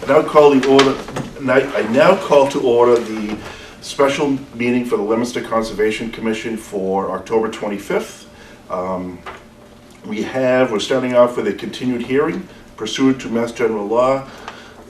now call to order the special meeting for the Leominster Conservation Commission for October 25th. We're starting off with a continued hearing pursuant to Mass General Law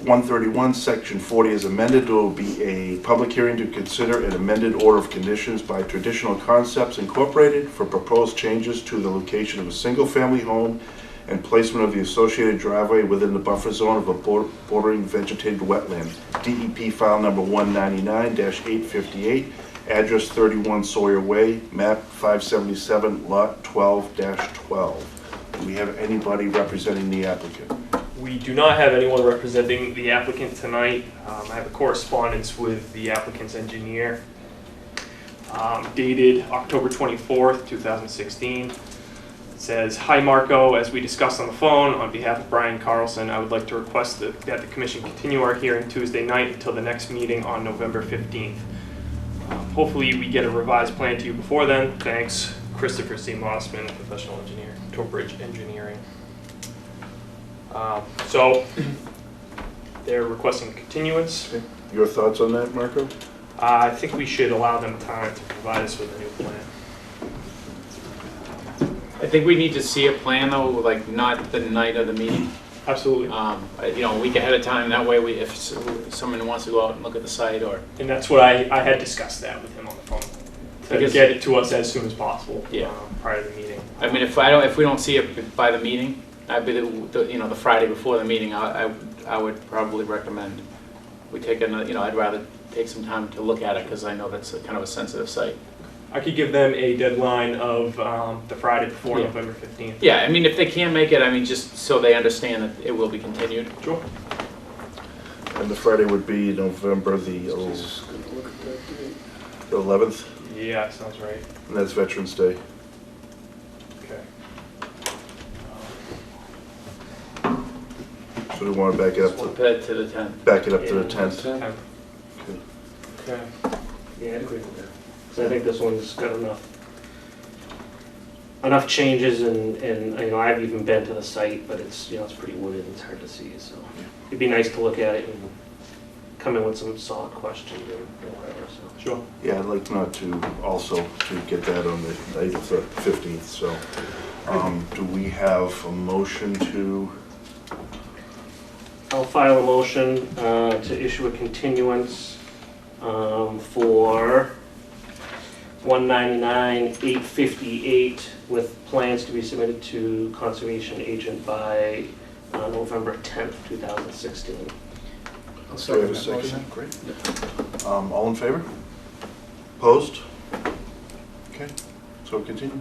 131, Section 40 as amended. There will be a public hearing to consider an amended order of conditions by Traditional Concepts Incorporated for proposed changes to the location of a single-family home and placement of the associated driveway within the buffer zone of a bordering vegetated wetland. DEP file number 199-858, address 31 Sawyer Way, map 577, lot 12-12. Do we have anybody representing the applicant? We do not have anyone representing the applicant tonight. I have a correspondence with the applicant's engineer dated October 24th, 2016. It says, "Hi Marco, as we discussed on the phone, on behalf of Brian Carlson, I would like to request that the commission continue our hearing Tuesday night until the next meeting on November 15th. Hopefully we get a revised plan to you before then. Thanks, Christopher C. Mossman, professional engineer, Torbridge Engineering." So they're requesting continuance. Okay. Your thoughts on that, Marco? I think we should allow them time to provide us with a new plan. I think we need to see a plan though, like not the night of the meeting. Absolutely. You know, a week ahead of time. That way, if someone wants to go out and look at the site, or And that's what I had discussed that with him on the phone. To get it to us as soon as possible. Yeah. Prior to the meeting. I mean, if we don't see it by the meeting, I'd be the Friday before the meeting. I would probably recommend we take another. You know, I'd rather take some time to look at it because I know that's kind of a sensitive site. I could give them a deadline of the Friday before November 15th. Yeah, I mean, if they can't make it, I mean, just so they understand that it will be continued. Sure. And the Friday would be November the 11th? Yeah, sounds right. And that's Veterans Day. Okay. So we want to back it up Flip it to the 10th. Back it up to the 10th. Okay. Okay. Yeah, I'd agree with that. So I think this one's got enough changes, and you know, I've even been to the site, but it's, you know, it's pretty wooded and it's hard to see. So it'd be nice to look at it and come in with some solid questions and whatever. So Sure. Yeah, I'd like not to also to get that on the night of the 15th. So do we have a motion to? I'll file a motion to issue a continuance for 199-858 with plans to be submitted to conservation agent by November 10th, 2016. I'll second that motion. Great. All in favor? Opposed? Okay, so continue.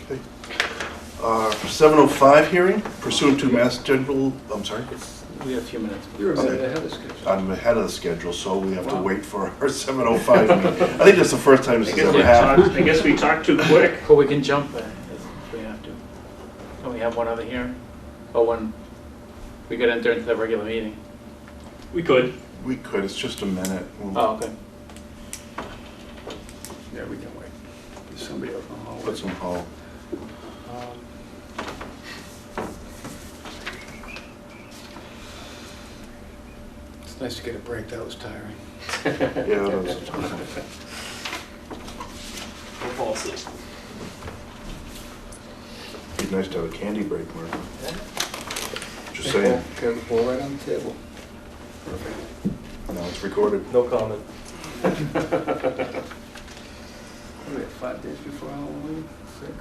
Okay. 7:05 hearing pursuant to Mass General, I'm sorry? We have a few minutes. You're a minute ahead of schedule. I'm ahead of the schedule, so we have to wait for our 7:05 meeting. I think that's the first time this has ever happened. I guess we talked too quick. But we can jump there if we have to. Don't we have one other hearing? Oh, one. We could enter into the regular meeting. We could. We could, it's just a minute. Oh, okay. Yeah, we can wait. There's somebody else on the hallway. Put some hold. It's nice to get a break. That was tiring. Yeah, that's We'll fall asleep. It'd be nice to have a candy break, Mark. Just saying. Got the ball right on the table. Perfect. Now it's recorded. No comment. What do we have, 5 days before Halloween? 6?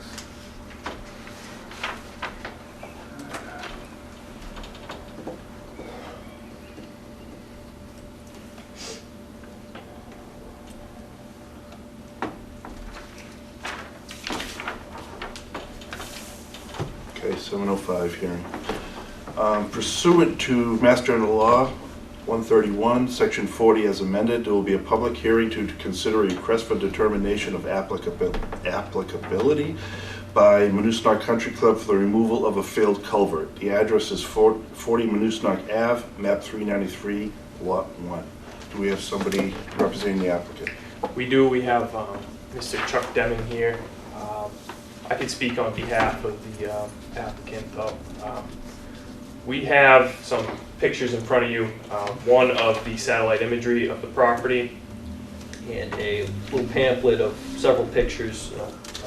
Okay, 7:05 hearing. Pursuant to Mass General Law 131, Section 40 as amended, there will be a public hearing to consider a request for determination of applicability by Monusnock Country Club for the removal of a failed culvert. The address is 40 Monusnock Ave, map 393, lot 1. Do we have somebody representing the applicant? We do. We have Mr. Chuck Deming here. I can speak on behalf of the applicant, though. We have some pictures in front of you, one of the satellite imagery of the property, and a little pamphlet of several pictures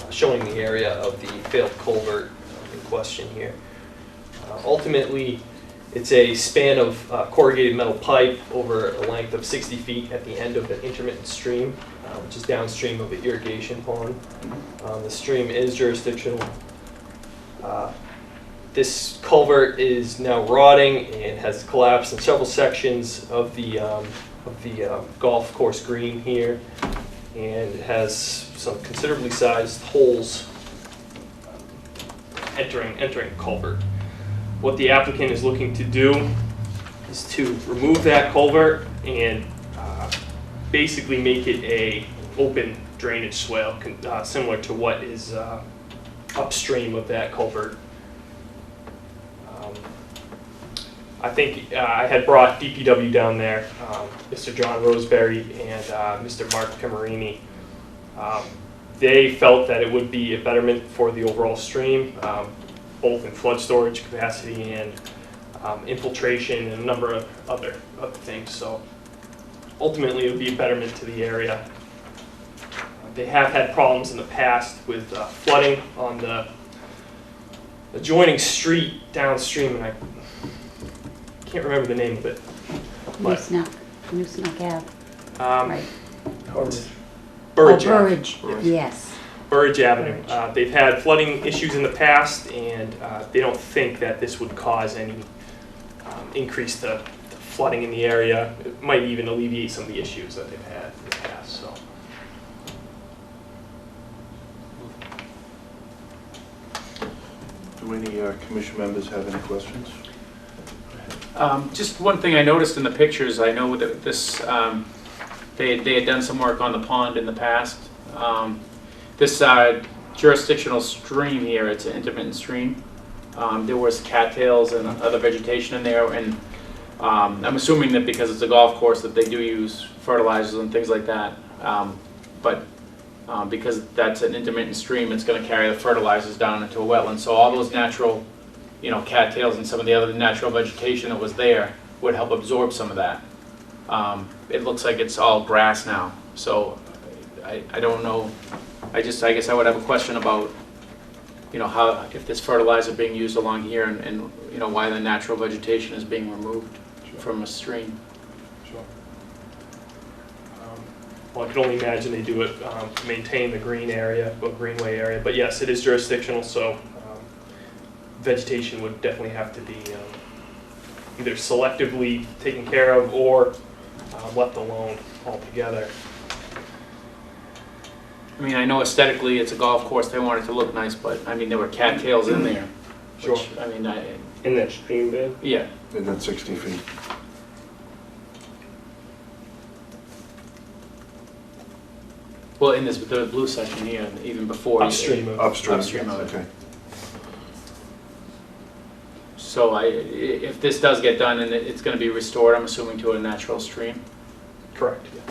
showing the area of the failed culvert in question here. Ultimately, it's a span of corrugated metal pipe over a length of 60 feet at the end of an intermittent stream, which is downstream of an irrigation pond. The stream is jurisdictional. This culvert is now rotting and has collapsed in several sections of the golf course green here, and it has some considerably sized holes entering the culvert. What the applicant is looking to do is to remove that culvert and basically make it a open drainage swale, similar to what is upstream of that culvert. I think I had brought DPW down there, Mr. John Roseberry and Mr. Mark Pimarini. They felt that it would be a betterment for the overall stream, both in flood storage capacity and infiltration and a number of other things. So ultimately, it would be a betterment to the area. They have had problems in the past with flooding on the adjoining street downstream, and I can't remember the name of it. New Snuck Ave, right. Burridge. Burridge, Burridge. yes. Burridge Avenue. They've had flooding issues in the past, and they don't think that this would cause any increase to flooding in the area. It might even alleviate some of the issues that they've had in the past. So. Do any commission members have any questions? Just one thing I noticed in the pictures, I know that this, they had done some work on the pond in the past. This jurisdictional stream here, it's an intermittent stream. There was cattails and other vegetation in there, and I'm assuming that because it's a golf course that they do use fertilizers and things like that. But because that's an intermittent stream, it's going to carry the fertilizers down into a wetland. So all those natural, cattails and some of the other natural vegetation that was there would help absorb some of that. It looks like it's all grass now, so I don't know. I guess I would have a question about, how, if there's fertilizer being used along here, and why the natural vegetation is being removed from a stream. Sure. Well, I can only imagine they do it to maintain the green area, or greenway area. But yes, it is jurisdictional, so vegetation would definitely have to be either selectively taken care of or left alone altogether. I mean, I know aesthetically it's a golf course, they want it to look nice, but I mean, there were cattails in there. Sure. Which, I mean, In that stream bed? yeah. In that 60 feet. Well, in this, the blue section here, even before. Upstream of Upstream of it. Okay. So if this does get done and it's going to be restored, I'm assuming to a natural stream? Correct. Yeah.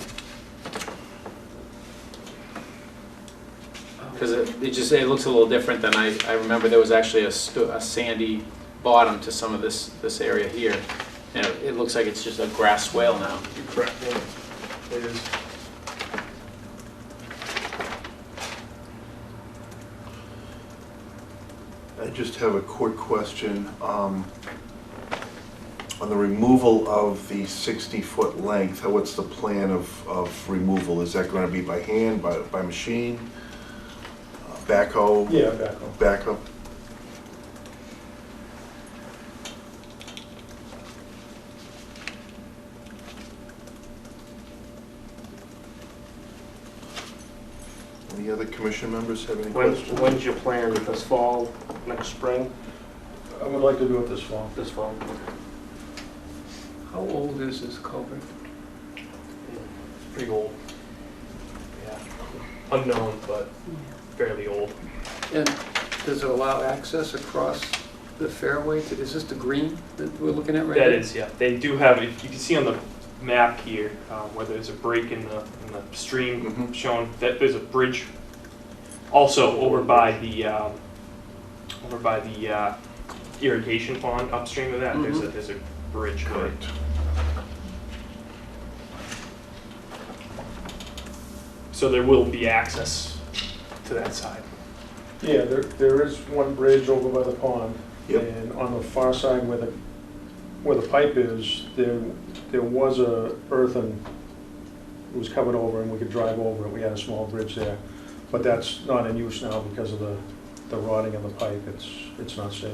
Because it looks a little different than I remember. There was actually a sandy bottom to some of this area here. And it looks like it's just a grass swale now. You're correct. Yeah. It is. I just have a quick question. On the removal of the 60-foot length, what's the plan of removal? Is that going to be by hand, by machine, backhoe? Yeah, backhoe. Backhoe? Any other commission members have any questions? When's your plan? This fall, next spring? I would like to do it this fall. This fall? How old is this culvert? It's pretty old. Yeah. Unknown, but fairly old. And does it allow access across the fairway? Is this the green that we're looking at right now? That is, yeah. They do have, if you can see on the map here, where there's a break in the stream shown, that there's a bridge Also, over by the irrigation pond upstream of that, there's a bridge. Correct. So there will be access to that side. Yeah, there is one bridge over by the pond. Yep. And on the far side where the pipe is, there was a earthen, it was covered over and we could drive over it. We had a small bridge there. But that's not in use now because of the rotting of the pipe. It's not safe.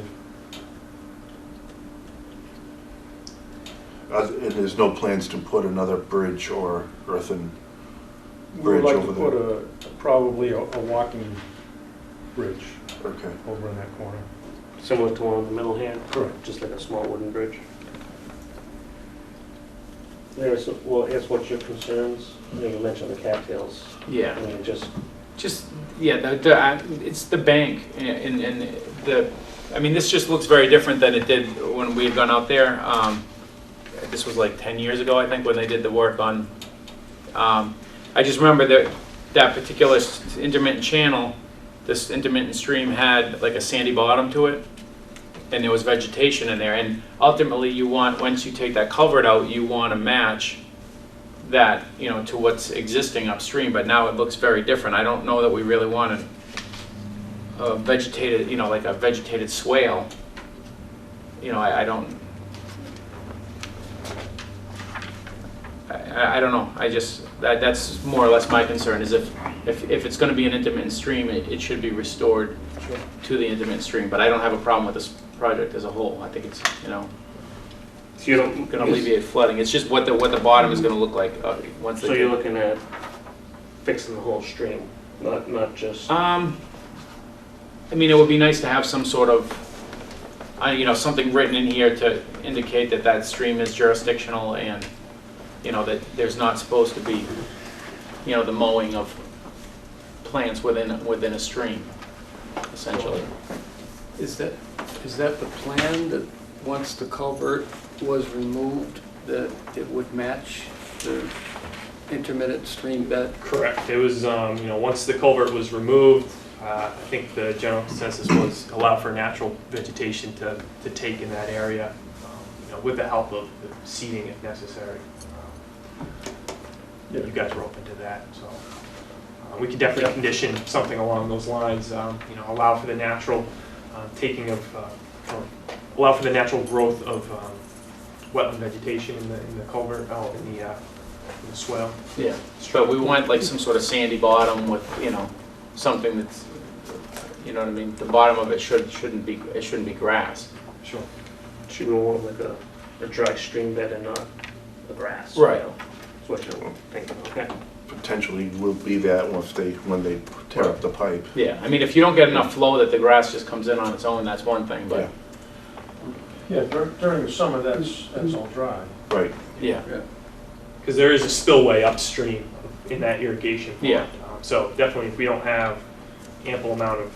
And there's no plans to put another bridge or earthen We bridge would like over to there? put probably a walking bridge Okay. over in that corner. Similar to one in the middle here? Correct. Just like a small wooden bridge? Well, I guess what's your concerns? You mentioned the cattails. Yeah. I mean, It's the bank and the, I mean, this just looks very different than it did when we had gone out there. This was like 10 years ago, I think, when they did the work on, I just remember that particular intermittent channel, this intermittent stream had like a sandy bottom to it, and there was vegetation in there. And ultimately, you want, once you take that culvert out, you want to match that, to what's existing upstream. But now it looks very different. I don't know that we really want a vegetated, like a vegetated swale. I don't. I don't know. I just that's more or less my concern. Is if it's going to be an intermittent stream, it should be restored to the intermittent stream. But I don't have a problem with this project as a whole. I think it's so you don't going to alleviate flooding. It's just what the bottom is going to look like once. So you're looking at fixing the whole stream, not just. I mean, it would be nice to have some sort of, something written in here to indicate that stream is jurisdictional and, that there's not supposed to be, the mowing of plants within a stream, essentially. Is that the plan, that once the culvert was removed, that it would match the intermittent stream bed? Correct. It was, once the culvert was removed, I think the general consensus was allow for natural vegetation to take in that area, with the help of the seeding if necessary. You guys were open to that, so we could definitely condition something along those lines. Allow for the natural taking of, or allow for the natural growth of wetland vegetation in the culvert, in the swale. Yeah, but we want like some sort of sandy bottom with, something that's, you know what I mean? The bottom of it shouldn't be grass. Sure. Should we want like a dry stream bed and not a grass? Right. That's what you're thinking, okay. Potentially will be that when they tear up the pipe. Yeah, I mean, if you don't get enough flow that the grass just comes in on its own, that's one thing, but, Yeah, during the summer, that's all dry. Right. yeah. Because there is a spillway upstream in that irrigation pond. Yeah. So definitely, if we don't have ample amount of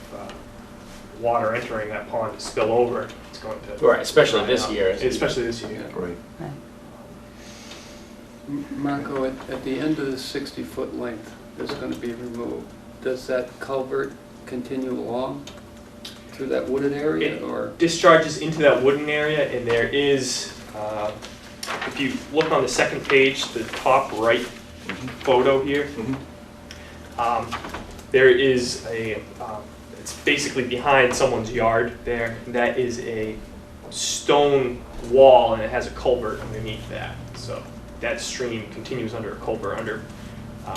water entering that pond to spill over, it's going to. Right, especially dry this out. year. Especially this year. Right. Right. Marco, at the end of the 60-foot length that's going to be removed, does that culvert continue along through that wooded area, or? Discharges into that wooden area, and there is, if you look on the second page, the top right photo here, there is it's basically behind someone's yard there. That is a stone wall, and it has a culvert underneath that. So that stream continues under a culvert under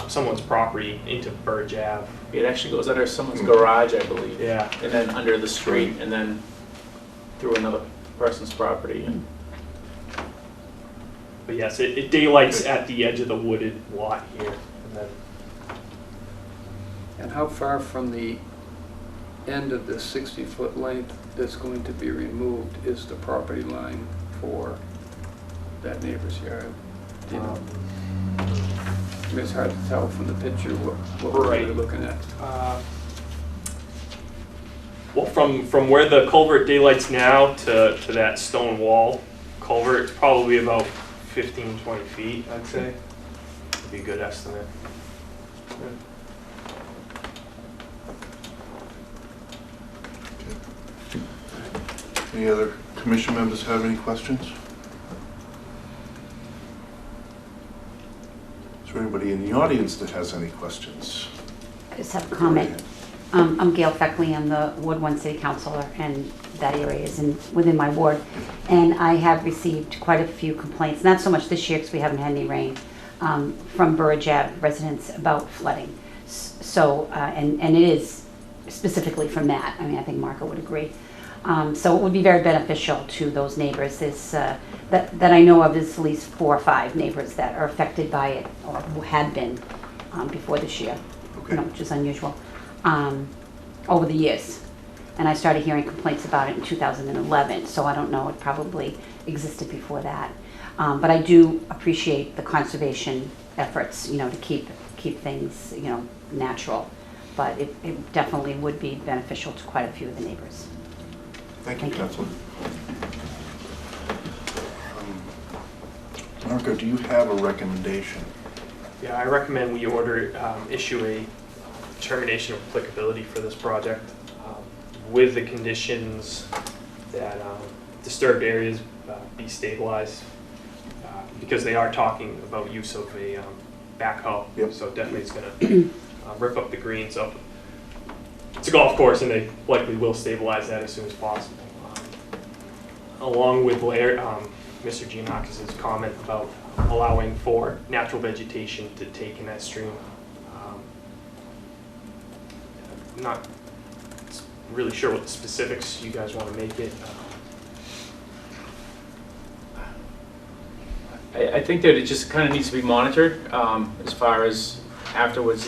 someone's property into Burge Ave. It actually goes under someone's garage, I believe. Yeah. And then under the street, and then through another person's property. And But yes, it daylights at the edge of the wooded lot here. And then And how far from the end of the 60-foot length that's going to be removed is the property line for that neighbor's yard? Do you know? I mean, it's hard to tell from the picture what we're Right. really looking at. well, from where the culvert daylights now to that stone wall culvert, it's probably about 15, 20 feet, I'd say. Would be a good estimate. Any other commission members have any questions? Is there anybody in the audience that has any questions? I just have a comment. I'm Gail Feckley, I'm the Ward 1 City Councilor, and that area is within my ward. And I have received quite a few complaints, not so much this year because we haven't had any rain, from Burridge Ave residents about flooding. So, and it is specifically from that. I mean, I think Marco would agree. So it would be very beneficial to those neighbors. That I know of is at least 4 or 5 neighbors that are affected by it, or who had been before this year, Okay. which is unusual, over the years. And I started hearing complaints about it in 2011, so I don't know, it probably existed before that. But I do appreciate the conservation efforts, to keep things, natural. But it definitely would be beneficial to quite a few of the neighbors. Thank you, Thank you. Councilor. Marco, do you have a recommendation? Yeah, I recommend we issue a determination of applicability for this project with the conditions that disturbed areas be stabilized, because they are talking about use of a backhoe. Yep. So definitely it's going to rip up the green. So it's a golf course, and they likely will stabilize that as soon as possible. Along with Mr. Giannakis' comment about allowing for natural vegetation to take in that stream. I'm not really sure what the specifics you guys want to make it. I think that it just kind of needs to be monitored as far as afterwards,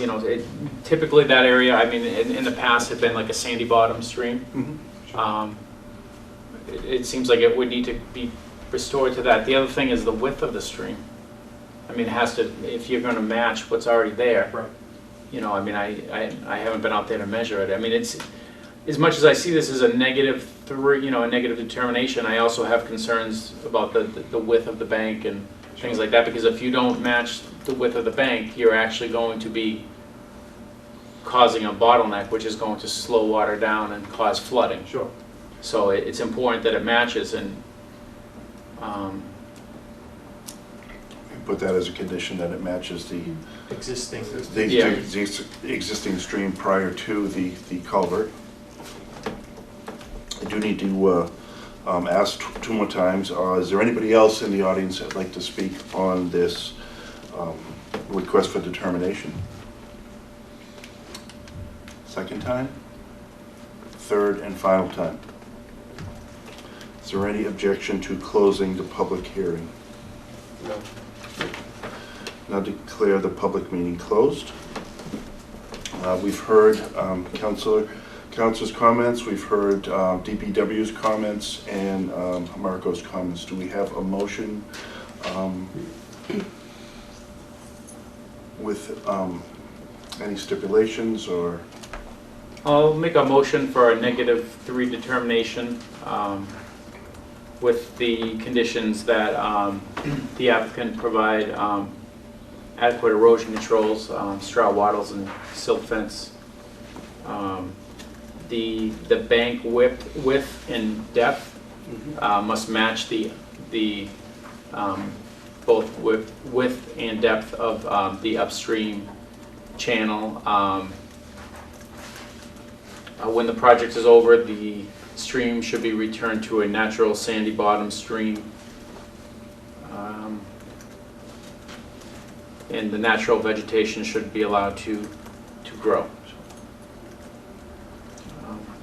typically that area, I mean, in the past had been like a sandy bottom stream. Mm-hmm. It seems like it would need to be restored to that. The other thing is the width of the stream. I mean, it has to, if you're going to match what's already there. Right. I mean, I haven't been out there to measure it. I mean, it's, as much as I see this as a -3, a negative determination, I also have concerns about the width of the bank and things like that, because if you don't match the width of the bank, you're actually going to be causing a bottleneck, which is going to slow water down and cause flooding. Sure. So it's important that it matches, and Put that as a condition that it matches the Existing. the existing stream prior to the culvert. I do need to ask 2 more times, is there anybody else in the audience that'd like to speak on this request for determination? Second time? Third and final time? Is there any objection to closing the public hearing? No. Now declare the public meeting closed. We've heard Councilor's comments, we've heard DPW's comments, and Marco's comments. Do we have a motion with any stipulations, or? I'll make a motion for a -3 determination with the conditions that the applicant provide adequate erosion controls, straw wattles and silt fence. The bank width and depth must match the both width and depth of the upstream channel. When the project is over, the stream should be returned to a natural sandy bottom stream. And the natural vegetation should be allowed to grow.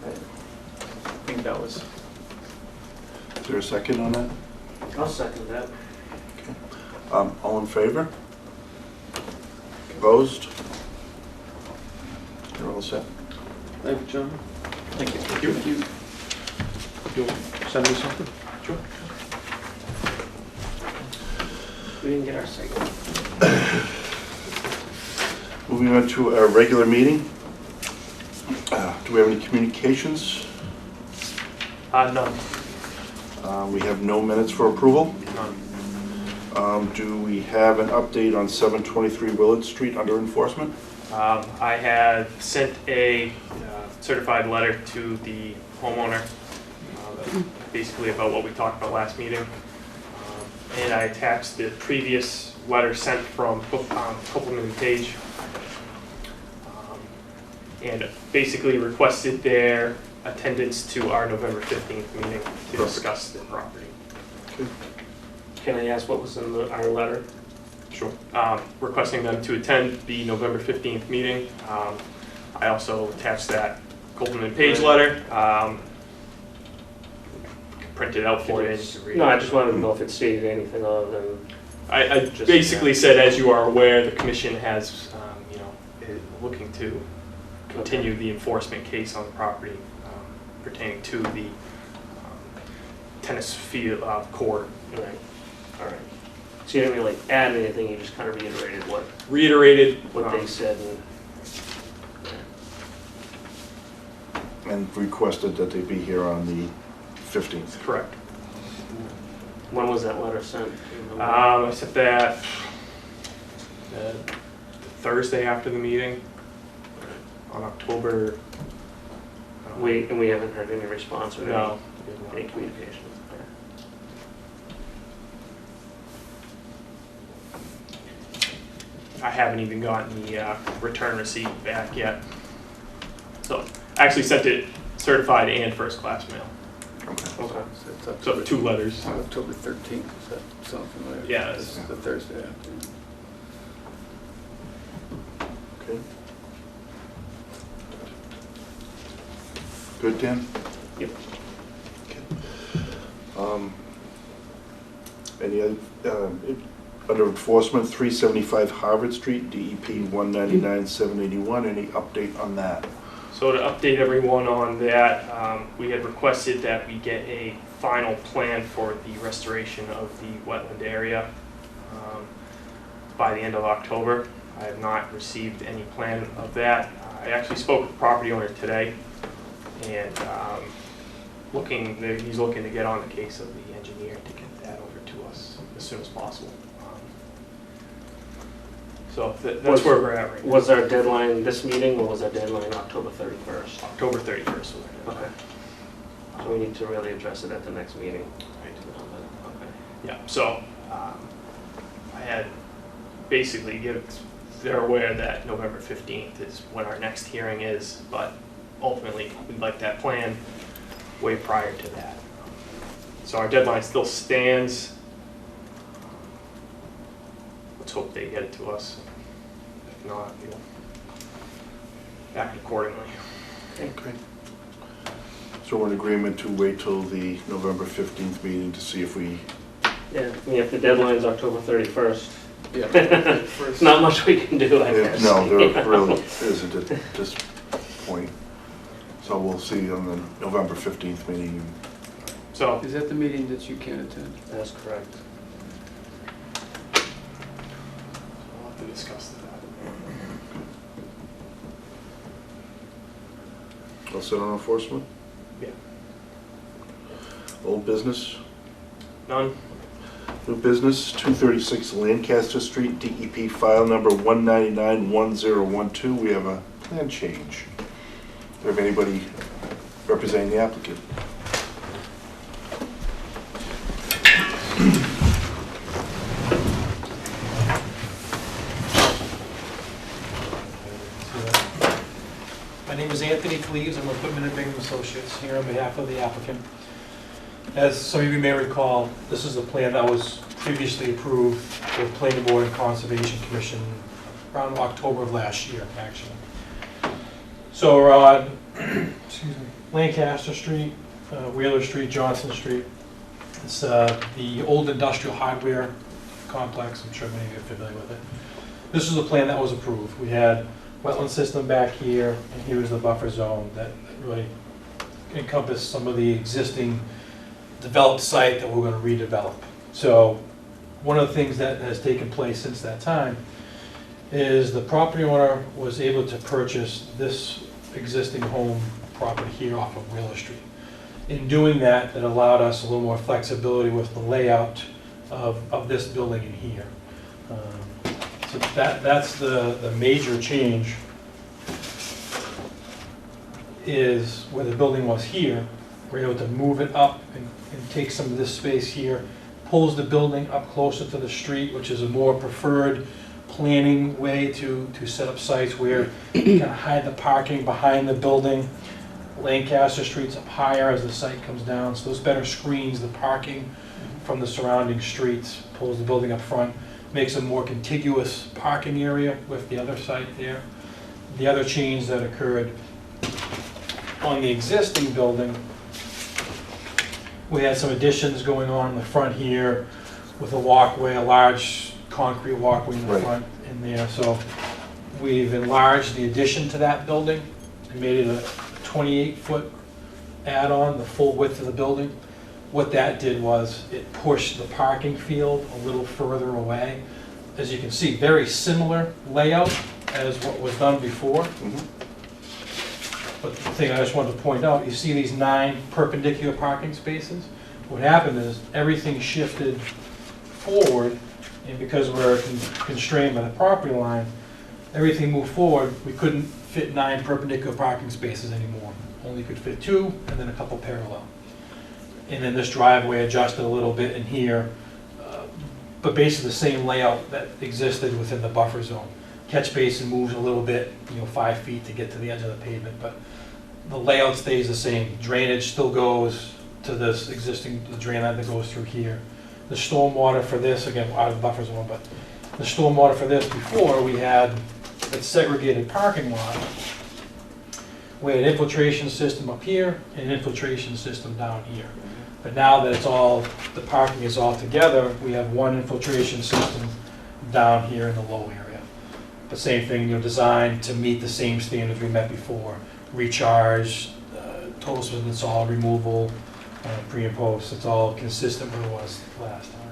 I think that was. Is there a second on that? I'll second that. All in favor? Opposed? You're all set. Thank you, John. Thank you. Thank you. You'll send me something? Sure. We didn't get our second. Moving on to our regular meeting. Do we have any communications? None. We have no minutes for approval. None. Do we have an update on 723 Willard Street under enforcement? I have sent a certified letter to the homeowner basically about what we talked about last meeting. And I attached the previous letter sent from Copeland and Page, and basically requested their attendance to our November 15th meeting to discuss the property. Can I ask what was in our letter? Sure. Requesting them to attend the November 15th meeting. I also attached that Copeland and Page letter. Print it out for you. And you can read No, it. I just wanted to know if it stated anything other than, I Just- basically said, as you are aware, the commission has, is looking to continue the enforcement case on the property pertaining to the tennis field court. right, all right. So you didn't really add anything, you just kind of reiterated Reiterated what they said And requested that they be here on the 15th. correct. when was that letter sent? I sent that Thursday after the meeting on October. And we haven't heard any response or No. any communication. I haven't even gotten the return receipt back yet. So I actually sent it certified and first class mail. Okay. Okay. So it's So 2 letters. October 13th, is that sound familiar? Yeah, It's the Thursday after. Okay. Good, Dan? Yep. Any other, under enforcement, 375 Harvard Street, DEP 199-781, any update on that? So to update everyone on that, we had requested that we get a final plan for the restoration of the wetland area by the end of October. I have not received any plan of that. I actually spoke with the property owner today, and he's looking to get on the case of the engineer to get that over to us as soon as possible. So that's where we're at right now. Was our deadline this meeting, or was our deadline October 31st? October 31st. Okay. So we need to really address it at the next meeting. Okay. Yeah, so I had basically they're aware that November 15th is when our next hearing is, but ultimately we'd like that plan way prior to that. So our deadline still stands. Let's hope they get it to us. If not, we'll act accordingly. Okay. So we're in agreement to wait till the November 15th meeting to see if we, Yeah, I mean, if the deadline's October 31st, Yeah. there's not much we can do, I guess. no, there really isn't at this point. So we'll see on the November 15th meeting. So Is that the meeting that you can't attend? That's correct. we'll have to discuss that. All set on enforcement? Yeah. Old business? None? New business, 236 Lancaster Street, DEP file number 1991012. We have a plan change. Do we have anybody representing the applicant? My name is Anthony Cleaves. I'm with Whitman and Bingham Associates here on behalf of the applicant. As some of you may recall, this is a plan that was previously approved with Planning Board and Conservation Commission around October of last year, actually. So we're on excuse me, Lancaster Street, Wheeler Street, Johnson Street. It's the old industrial hardware complex. I'm sure many of you are familiar with it. This is a plan that was approved. We had wetland system back here, and here is the buffer zone that really encompassed some of the existing developed site that we're going to redevelop. So one of the things that has taken place since that time is the property owner was able to purchase this existing home property here off of Wheeler Street. In doing that, that allowed us a little more flexibility with the layout of this building in here. So that's the major change, is where the building was here, We're able to move it up and take some of this space here, pulls the building up closer to the street, which is a more preferred planning way to set up sites where you kind of hide the parking behind the building. Lancaster Street's up higher as the site comes down, so this better screens the parking from the surrounding streets, pulls the building up front, makes a more contiguous parking area with the other site there. The other change that occurred on the existing building, we had some additions going on in the front here with a walkway, a large concrete walkway in the Right. front in there. So we've enlarged the addition to that building and made it a 28-foot add-on, the full width of the building. What that did was it pushed the parking field a little further away. As you can see, very similar layout as what was done before. Mhm. But the thing I just wanted to point out, you see these 9 perpendicular parking spaces? What happened is everything shifted forward, and because we're constrained by the property line, everything moved forward. We couldn't fit 9 perpendicular parking spaces anymore. Only could fit 2 and then a couple parallel. And then this driveway adjusted a little bit in here, but basically the same layout that existed within the buffer zone. Catch basin moves a little bit, 5 feet to get to the edge of the pavement, but the layout stays the same. Drainage still goes to this existing drain line that goes through here. The stormwater for this, again, out of the buffer zone, but the stormwater for this, before we had a segregated parking lot. We had an infiltration system up here and an infiltration system down here. But now that it's all, the parking is all together, we have one infiltration system down here in the low area. But same thing, designed to meet the same standards we met before. Recharge, total system install, removal, pre and post, it's all consistent with what it was last time.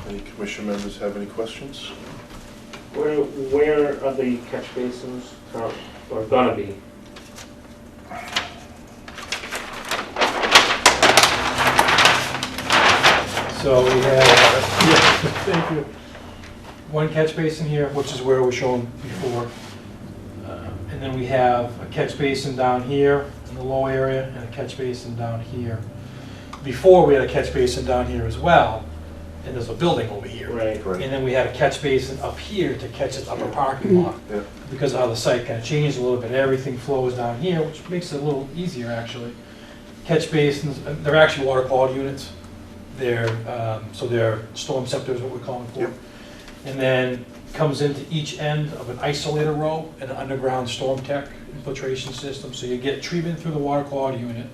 Any commission members have any questions? Where are the catch basins or gonna be? So we have, thank you, one catch basin here, which is where it was shown before. And then we have a catch basin down here in the low area and a catch basin down here. Before, we had a catch basin down here as well, and there's a building over here. Right. Right. And then we had a catch basin up here to catch its upper parking lot. Yeah. Because of how the site kind of changed a little bit, everything flows down here, which makes it a little easier actually. Catch basins, they're actually water quality units. So they're storm scepters, what we call them for. Yep. And then comes into each end of an isolator row and an underground storm tech infiltration system. So you get treatment through the water quality unit,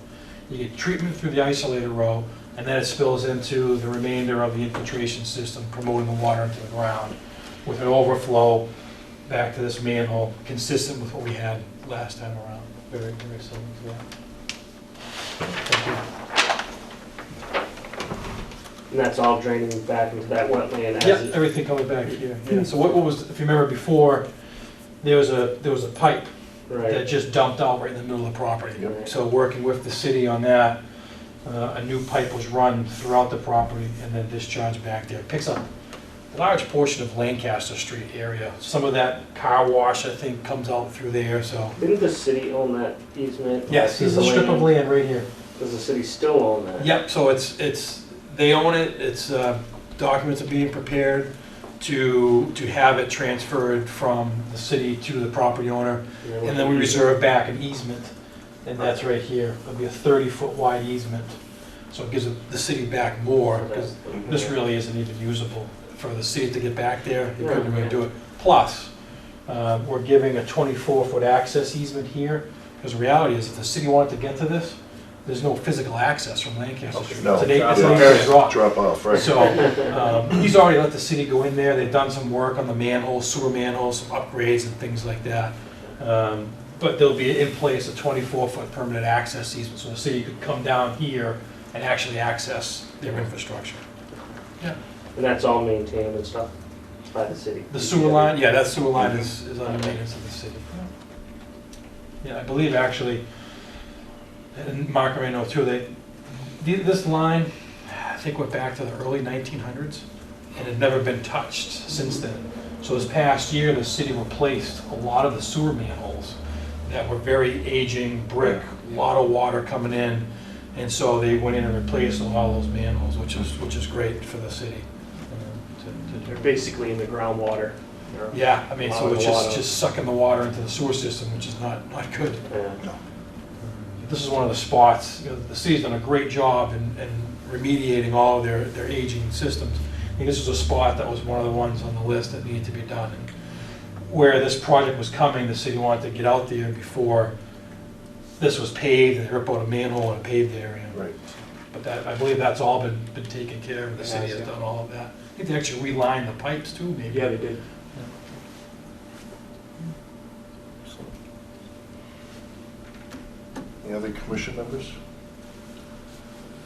you get treatment through the isolator row, and then it spills into the remainder of the infiltration system, promoting the water into the ground with an overflow back to this manhole, consistent with what we had last time around. Very, very similar to that. Thank you. And that's all draining back into that wetland as Yeah, it... everything coming back here. Yeah. So what was, if you remember before, there was a pipe that Right. just dumped out right in the middle of the property. Yep. So working with the city on that, a new pipe was run throughout the property and then discharged back there. It picks up a large portion of Lancaster Street area. Some of that car wash, I think, comes out through there, so. Didn't the city own that easement? Yes, there's a strip of land right here. Does the city still own that? Yep, so they own it, it's, documents are being prepared to have it transferred from the city to the property owner. And then we reserve back an easement, and that's right here. It'll be a 30-foot wide easement. So it gives the city back more, because this really isn't even usable for the city to get back there. You couldn't really do it. Plus, we're giving a 24-foot access easement here, because the reality is if the city wanted to get to this, there's no physical access from Lancaster Street. No, Today, yeah, it's not even a drop. drop off, right. So, he's already let the city go in there, they've done some work on the manholes, sewer manholes, some upgrades and things like that. But there'll be in place a 24-foot permanent access easement, so the city could come down here and actually access their infrastructure. Yeah. And that's all maintained and stuff by the city? The sewer line, yeah, that sewer line is under maintenance of the city. Yeah, I believe actually, and Mark may know too, this line, I think went back to the early 1900s and had never been touched since then. So this past year, the city replaced a lot of the sewer manholes that were very aging, brick, a lot of water coming in. And so they went in and replaced all those manholes, which is great for the city. to They're do. basically in the groundwater. They're Yeah, I mean, so allowing it's the water. just sucking the water into the sewer system, which is not good. Yeah. This is one of the spots, you know, the city's done a great job in remediating all of their aging systems. I think this was a spot that was one of the ones on the list that needed to be done. And where this project was coming, the city wanted to get out there before this was paved, and they ripped out a manhole in a paved area. Right. But that, I believe that's all been taken care of, the city Yeah, has yeah. done all of that. I think they actually relined the pipes too, maybe. Yeah, they did. Any other commission members?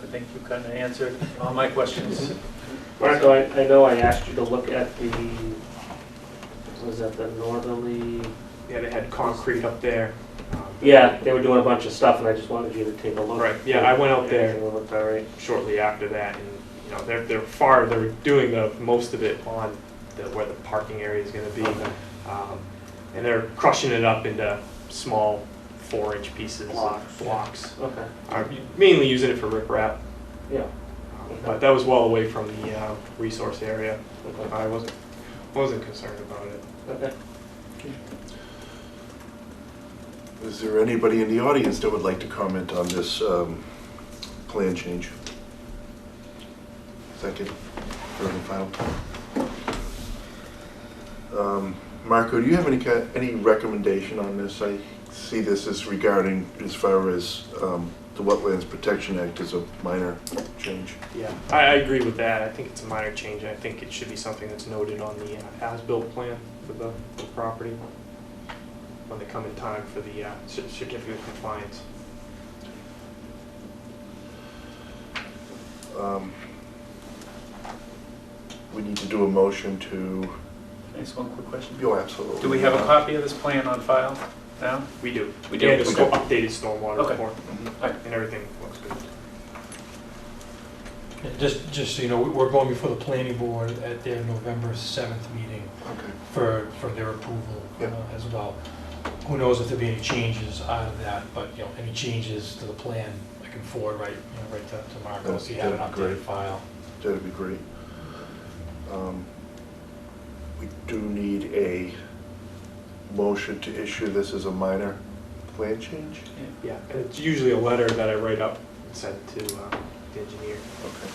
I think you kind of answered all my questions. Marco, I know I asked you to look at the, was that the northerly? Yeah, they had concrete up there. Yeah, they were doing a bunch of stuff, and I just wanted you to take a look. Right, yeah, I went out there Everything looked all right. shortly after that, and, you know, they're doing the most of it on where the parking area is gonna be. And they're crushing it up into small 4-inch pieces, blocks. Okay, Mainly using it for riprap, yeah. but that was well away from the resource area. Okay. I wasn't concerned about it. Okay. Is there anybody in the audience that would like to comment on this plan change? Second, third and final. Marco, do you have any recommendation on this? I see this as regarding, as far as the Wetlands Protection Act is a minor change. Yeah, I agree with that. I think it's a minor change, and I think it should be something that's noted on the as-built plan for the property when they come in time for the certificate of compliance. We need to do a motion to, Thanks, one quick question. oh, absolutely. Do we have a copy of this plan on file now? We do. We do. And the updated stormwater Okay. report, Alright. and everything looks good. And just so you know, we're going before the planning board at their November 7th meeting Okay. for their approval Yeah. as well. Who knows if there'll be any changes out of that, but, you know, any changes to the plan, I can forward right to Marco if you have an That'd be updated great. file. That'd be great. We do need a motion to issue this as a minor plan change? Yeah, and it's usually a letter that I write up and send to the engineer. Okay.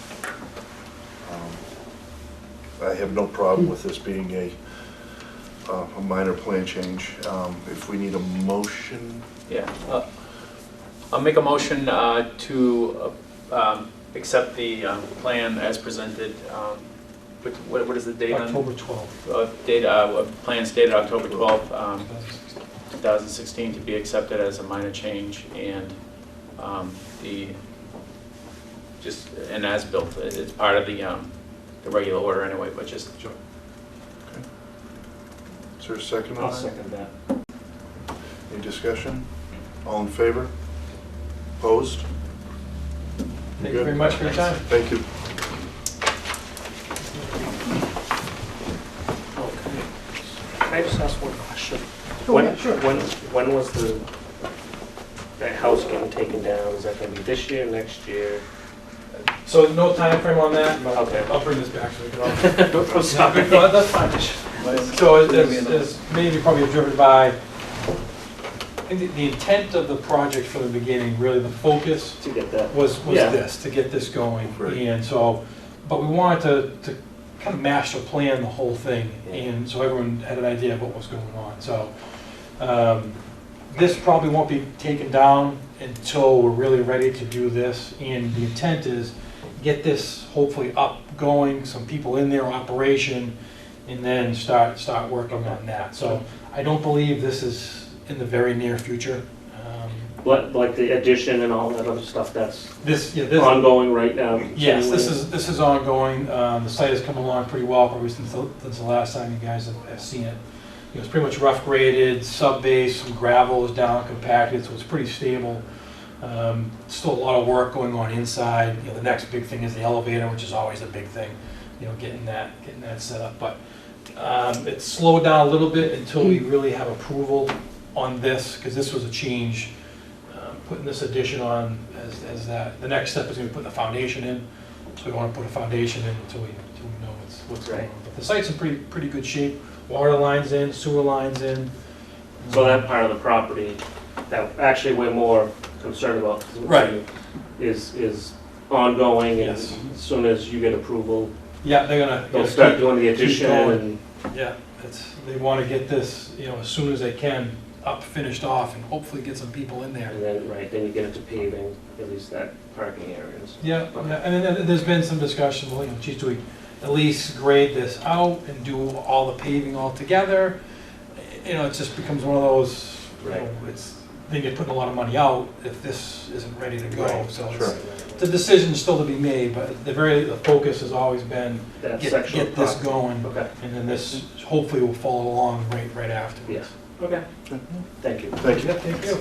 I have no problem with this being a minor plan change. If we need a motion, Yeah. I'll make a motion to accept the plan as presented. What is the date on? October 12th. Plans dated October 12th, 2016 to be accepted as a minor change, and just an as-built. It's part of the regular order anyway, but just. Sure. is there a second on I'll that? second that. Any discussion? All in favor? Opposed? Thank you very much for your time. Thank you. Okay. Can I just ask one question? Oh, yeah, sure. When was that house getting taken down? Is that gonna be this year, next year? So no time frame on that, but Okay. I'll bring this back so we can all. I'm sorry. No, that's fine. So as maybe you probably have driven by, I think the intent of the project from the beginning, really the focus To get that. was Yeah. this, to get this going. Right. And so, but we wanted to kind of master plan the whole thing, and so everyone had an idea of what was going on. So this probably won't be taken down until we're really ready to do this, and the intent is get this hopefully up, going, some people in their operation, and then start working on that. So I don't believe this is in the very near future. Like the addition and all that other stuff that's This ongoing right now? yes, this is ongoing. The site has come along pretty well, probably since the last time you guys have seen it. It was pretty much rough graded, sub base, some gravel is down compacted, so it's pretty stable. Still a lot of work going on inside. You know, the next big thing is the elevator, which is always a big thing. You know, getting that set up. But it's slowed down a little bit until we really have approval on this, because this was a change, putting this addition on as that. The next step is going to be putting the foundation in, so we want to put a foundation in until we know what's going on. But the site's in pretty good shape. Water lines in, sewer lines in. So that part of the property that actually we're more concerned about Right. is ongoing, and Yes. as soon as you get approval, Yeah, they're gonna. they'll start doing the keep addition going. and, Yeah, they want to get this, as soon as they can, finished off, and hopefully get some people in there. and then, right, then you get into paving, at least that parking areas. Yeah, yeah, and then there's been some discussion, well, geez, do we at least grade this out and do all the paving all together? It just becomes one of those, Right. then you're putting a lot of money out if this isn't ready to go, Right. so Sure. the decision's still to be made, but the focus has always been, That get section of this property. going, Okay, and then this hopefully will follow along right afterwards. yes, okay, thank you. Thank you. Yeah, thank you.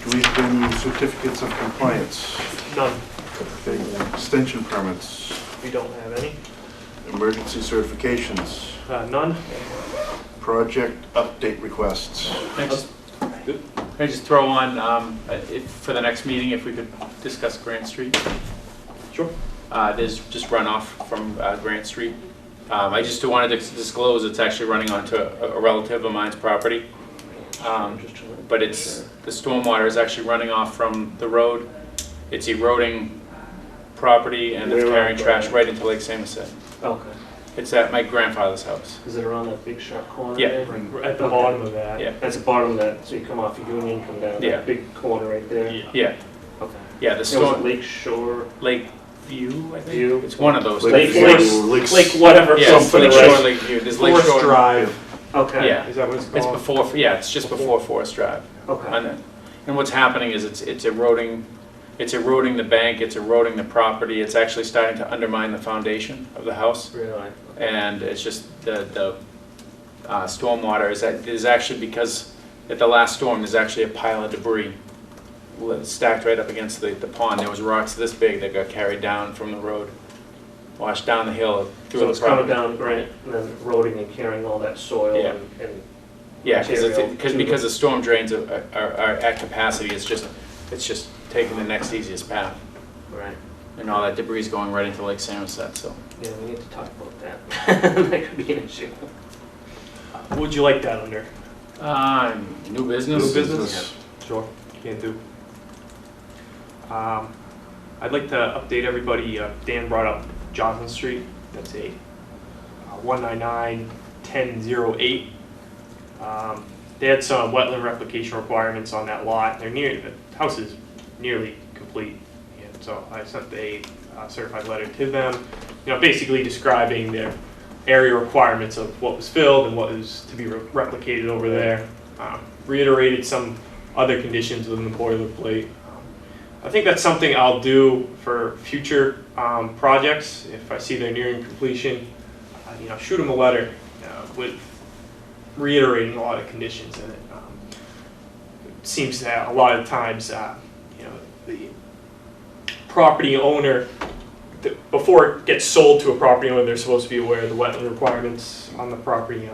Do we have any certificates of compliance? None. Okay, extension permits, We don't have any. emergency certifications, None. project update requests. Can I just throw on, for the next meeting, if we could discuss Grant Street? Sure. There's just runoff from Grant Street. I just wanted to disclose it's actually running onto a relative of mine's property. But the stormwater is actually running off from the road. It's eroding property and it's Where carrying on trash Grant? right into Lake Samoset. Okay, It's at my grandfather's house. is it around that big sharp corner Yeah. there? Right at the bottom of that. Yeah, That's the bottom of that, so you come off of Union, come down, Yeah. that big corner right there? Yeah. yeah, Okay. yeah, the It was storm, Lake Shore Lake View, I think? View? It's one of those. Lake things. Lake whatever. Yeah, some it's for the Lake Shore, rest. Lake View. There's Lake Forest Shore. Drive. Okay. Yeah. Is that what it's It's called? before, yeah, it's just before Forest Drive. Okay. And what's happening is it's eroding the bank, it's eroding the property, it's actually starting to undermine the foundation of the house. Really? And it's just the stormwater is actually, because at the last storm, there's actually a pile of debris stacked right up against the pond. There was rocks this big that got carried down from the road, washed down the hill through So the it's coming property. down Grant and then eroding and carrying all that soil Yeah. and Yeah, material because the storm drains are at capacity, it's just taking the next easiest path. right. And all that debris is going right into Lake Samoset, so. Yeah, we need to talk about that. That could be an issue. What would you like that under? New business? New business? Sure, can do. I'd like to update everybody, Dan brought up Johnson Street, that's a 199-1008. They had some wetland replication requirements on that lot. The house is nearly complete, and so I sent a certified letter to them, basically describing their area requirements of what was filled and what is to be replicated over there. Reiterated some other conditions within the boilerplate. I think that's something I'll do for future projects. If I see they're nearing completion, shoot them a letter with reiterating a lot of conditions in it. It seems that a lot of times, the property owner, before it gets sold to a property owner, they're supposed to be aware of the wetland requirements on the property,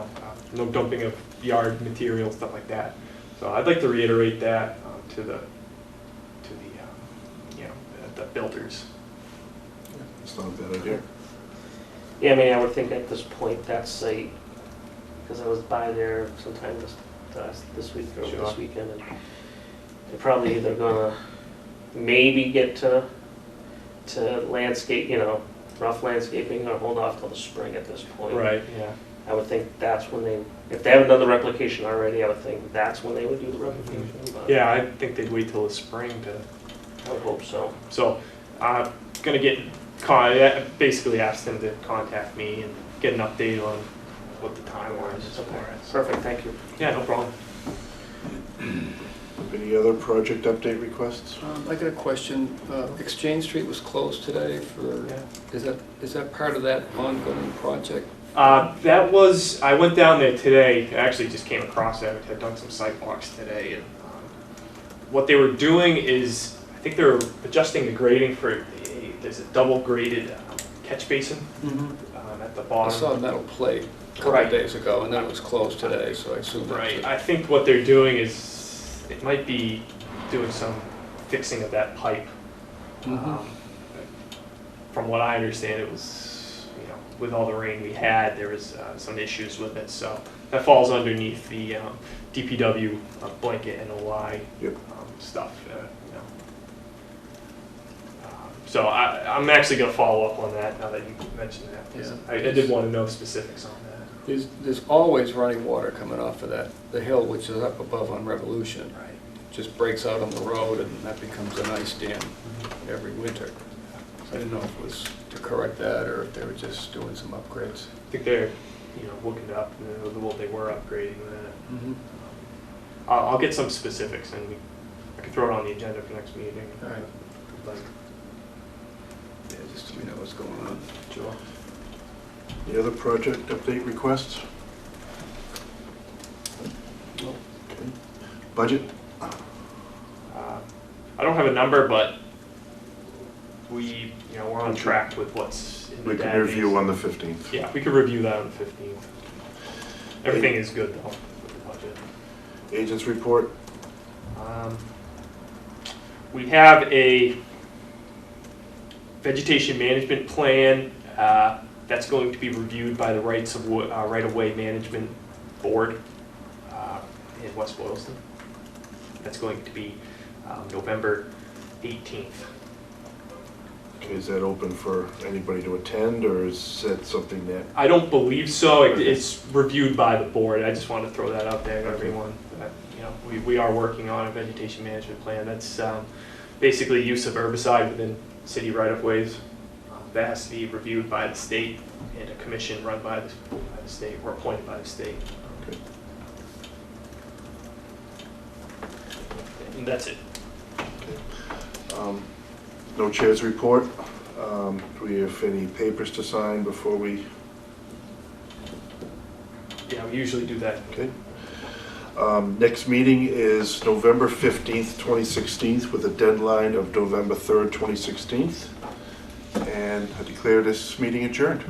no dumping of yard material, stuff like that. So I'd like to reiterate that to the builders. It's not a bad idea. Yeah, I mean, I would think at this point, that site, because I was by there sometime this week or Sure. this weekend, and they're probably either gonna maybe get to landscape, rough landscaping, or hold off till the spring at this point. Right, yeah. I would think that's when if they haven't done the replication already, I would think that's when they would do the replication. But Yeah, I think they'd wait till the spring to. I would hope so. So, gonna basically asked them to contact me and get an update on what the timeline is for it. Perfect, thank you. Yeah, no problem. Any other project update requests? I got a question. Exchange Street was closed today for, is that part of that ongoing project? I went down there today, I actually just came across that, I had done some sidewalks today, and what they were doing is, I think they were adjusting the grading for, there's a double graded catch basin at the I bottom. saw a metal plate. a couple Right. of days ago, and then it was closed today, so I assume that's Right, it. I think what they're doing is, it might be doing some fixing of that pipe. Um, From what I understand, it was, with all the rain we had, there was some issues with it, so that falls underneath the DPW blanket NOI Yep. stuff, So I'm actually gonna follow up on that now that you mentioned that, 'cause Yeah. I did want to know specifics on that. There's always running water coming off of the hill, which is up above on Revolution. Right. Just breaks out on the road, and that becomes an ice dam every winter. So I didn't know if it was to correct that, or if they were just doing some upgrades. I think they're, looking up, they were upgrading that. I'll get some specifics, and I can throw it on the agenda for next meeting. All right. Like, Yeah, just so we know what's going on. sure. Any other project update requests? No. Okay. Budget? I don't have a number, but we're on track with what's in the We can database. review on the 15th. Yeah, we could review that on the 15th. Everything is good though with the budget. Agents report? We have a vegetation management plan that's going to be reviewed by the right-of-way management board in West Boylston. That's going to be November 18th. Okay, is that open for anybody to attend, or is that something that, I don't believe so. It's reviewed by the board. I just want to throw that out there to everyone. That, we are working on a vegetation management plan. That's basically use of herbicide within city right-of-ways. That has to be reviewed by the state and a commission run by the state or appointed by the state. okay. And that's it. No chair's report. Do we have any papers to sign before we, Yeah, we usually do that. okay? Next meeting is November 15th, 2016, with a deadline of November 3rd, 2016. And I declare this meeting adjourned.